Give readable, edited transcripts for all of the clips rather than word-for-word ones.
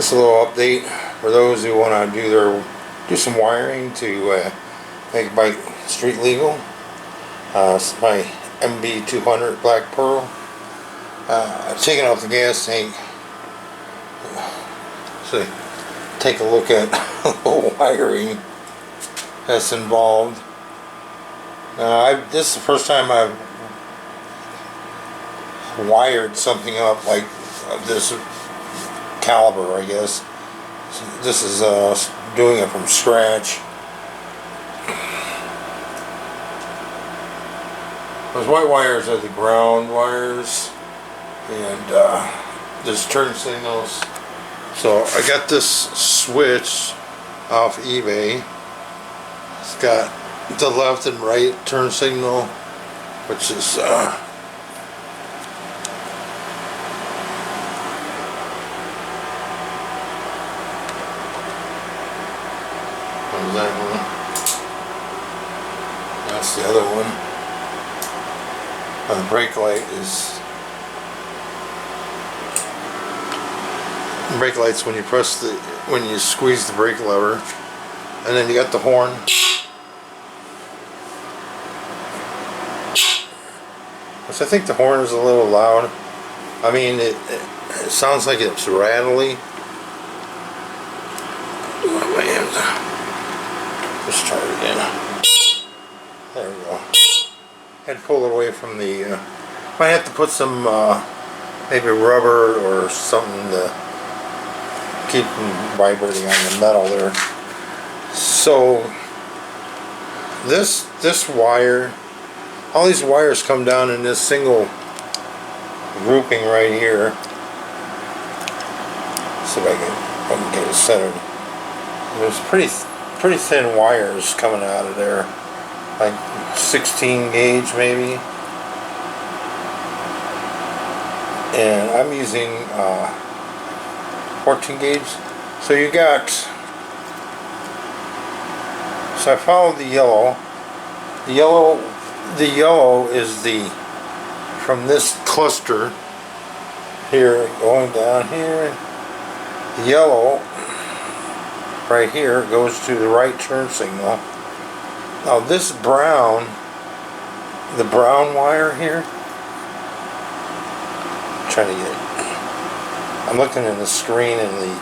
Just a little update for those who want to do some wiring to make bike street legal. It's my MB200 Black Pearl. I've taken out the gas tank. So take a look at the wiring that's involved. This is the first time I've wired something up like this caliber, I guess. This is doing it from scratch. Those white wires are the ground wires, and there's turn signals. So I got this switch off eBay. It's got the left and right turn signal, which is where's that one? That's the other one. The brake light is brake light's when you squeeze the brake lever, and then you got the horn. Which I think the horn is a little loud. I mean, it sounds like it's rattly. Oh man, let's try it again. There we go. Had to pull it away from the. Might have to put some maybe rubber or something to keep them vibrating on the metal there. So this wire, all these wires come down in this single grouping right here. See if I can get it centered. There's pretty thin wires coming out of there, like 16 gauge maybe. And I'm using 14 gauge. So you got, so I followed the yellow. The yellow is from this cluster here going down here. The yellow right here goes to the right turn signal. Now this brown, the brown wire here, I'm trying to get it. I'm looking in the screen and the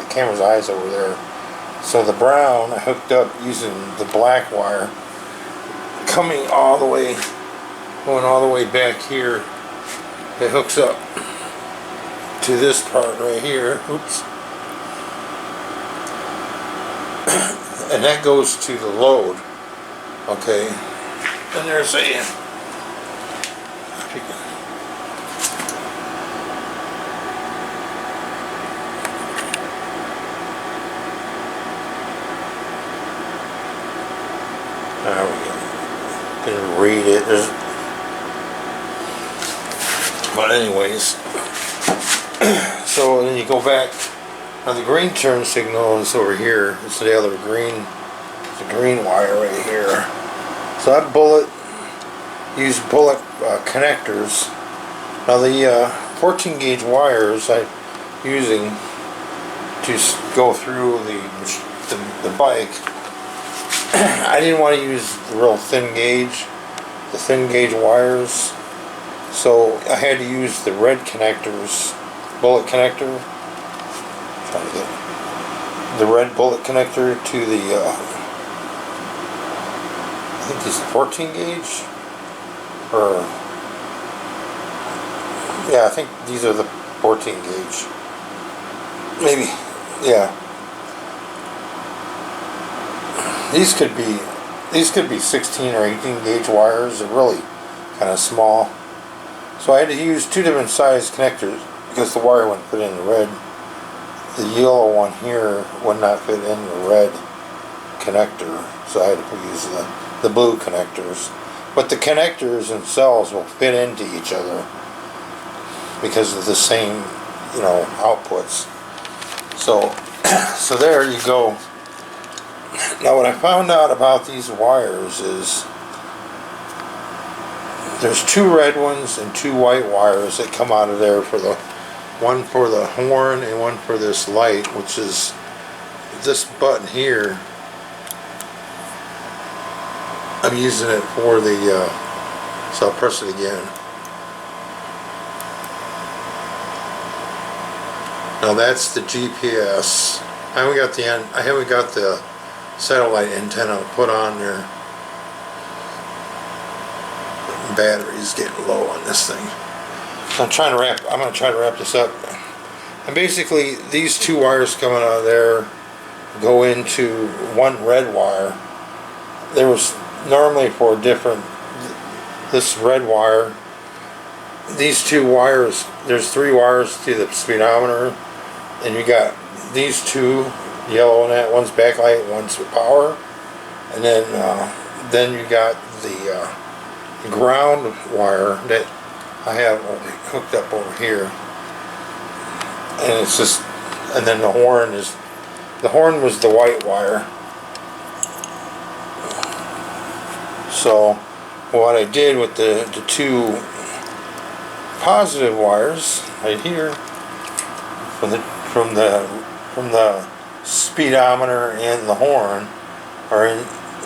camera's eyes over there. So the brown I hooked up using the black wire, coming all the way, going all the way back here. It hooks up to this part right here. Oops. And that goes to the load. Okay. And there's a there we go. Can read it. But anyways, so then you go back. Now the green turn signal is over here. It's the other green. It's a green wire right here. So I use bullet connectors. Now the 14 gauge wires I'm using to go through the bike. I didn't want to use the real thin gauge wires, so I had to use the red connectors, bullet connector. Trying to get the red bullet connector to the I think this is 14 gauge, or yeah, I think these are the 14 gauge, maybe, yeah. These could be 16 or 18 gauge wires. They're really kind of small. So I had to use two different size connectors because the wire wouldn't fit in the red. The yellow one here would not fit in the red connector, so I had to use the blue connectors. But the connectors themselves will fit into each other because of the same, outputs. So there you go. Now what I found out about these wires is there's two red ones and two white wires that come out of there for the one for the horn and one for this light, which is this button here. I'm using it for the, so I'll press it again. Now that's the GPS. I haven't got the satellite antenna put on there. The battery's getting low on this thing. I'm gonna try to wrap this up. And basically these two wires coming out of there go into one red wire. There was normally for this red wire, these two wires, there's 3 wires to the speedometer, and you got these two yellow and that, one's backlight, one's power, and then you got the ground wire that I have hooked up over here, and it's just, and then the horn was the white wire. So what I did with the 2 positive wires right here from the speedometer and the horn are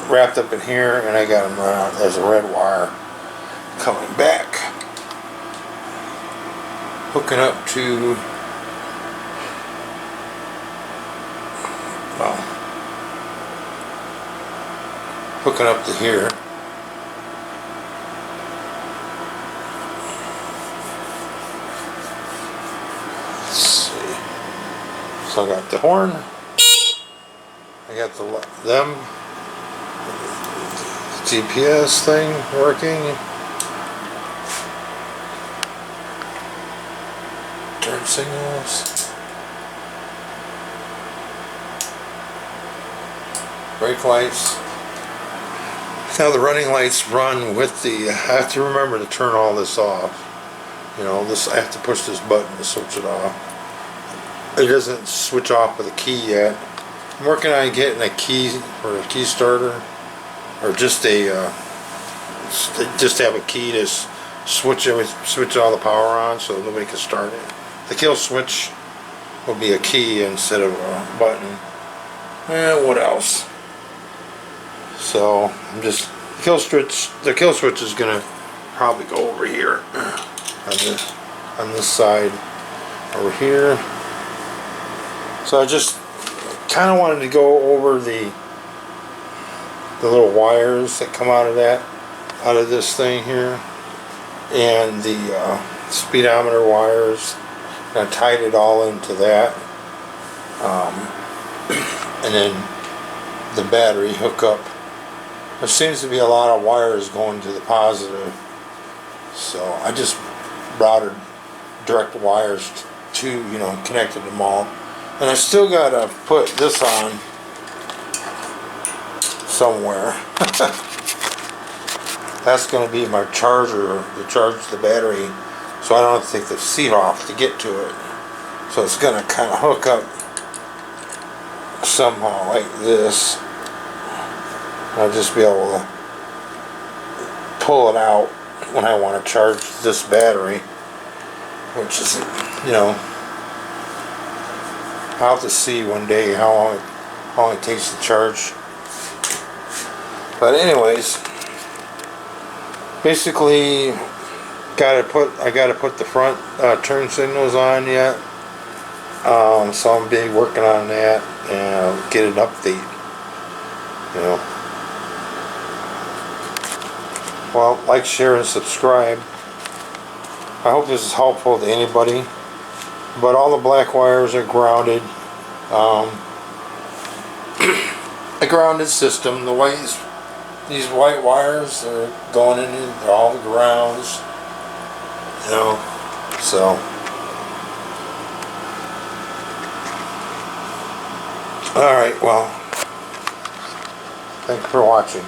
wrapped up in here, and I got them run out as a red wire coming back, hooking up to, well, hooking up to here. Let's see. So I got the horn, I got them GPS thing working. Turn signals. Brake lights. Now the running lights run with the, I have to remember to turn all this off. You know, I have to push this button to switch it off. It doesn't switch off with a key yet. I'm working on getting a key or a key starter, or just just have a key to switch all the power on so nobody can start it. The kill switch will be a key instead of a button. And what else? So I'm just, the kill switch is gonna probably go over here on this side over here. So I just kind of wanted to go over the little wires that come out of this thing here, and the speedometer wires. I tied it all into that, and then the battery hookup. There seems to be a lot of wires going to the positive, so I just routed direct wires to, connected them all. And I still gotta put this on somewhere. That's gonna be my charger to charge the battery, so I don't have to take the seat off to get to it. So it's gonna kind of hook up somehow like this. I'll just be able to pull it out when I want to charge this battery, which is, I'll have to see one day how long it takes to charge. But anyways, basically, I gotta put the front turn signals on yet. So I'm be working on that and get an update. Well, like, share, and subscribe. I hope this is helpful to anybody. But all the black wires are grounded. A grounded system. These white wires are going into all the grounds. So. Alright, well. Thanks for watching.